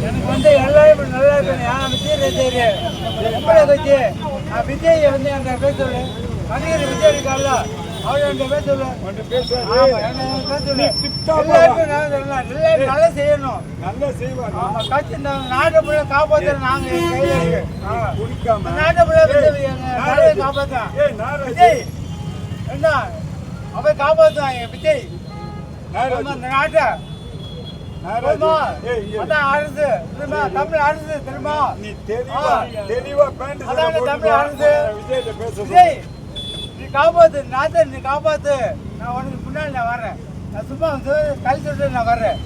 எனக்கு வந்து எல்லாரும் நல்லா இருக்கேன். விஜய் வந்து என்கிட்ட பேச சொல்லு. மணியர் விஜய் இருக்கால அவர் என்கிட்ட பேச சொல்லு. நல்லா செய்யணும். நல்லா செய்வாங்க. கட்சி நாட்டை புள்ள காப்பாற்ற நாங்க நாட்டை புள்ள காப்பாற்ற விஜய் என்ன அப்ப காப்பாற்றுவாங்க விஜய் அந்த நாட்டை. அரசு தமிழ் அரசு தெரியுமா? நீ தெளிவா தமிழ் அரசு விஜய் நீ காப்பாத்து நாட்டை, நீ காப்பாத்து. நான் உனக்கு முன்னாடி நான் வர்றேன். நான் சும்மா கல் சொல்லிட்டு நான் வர்றேன்.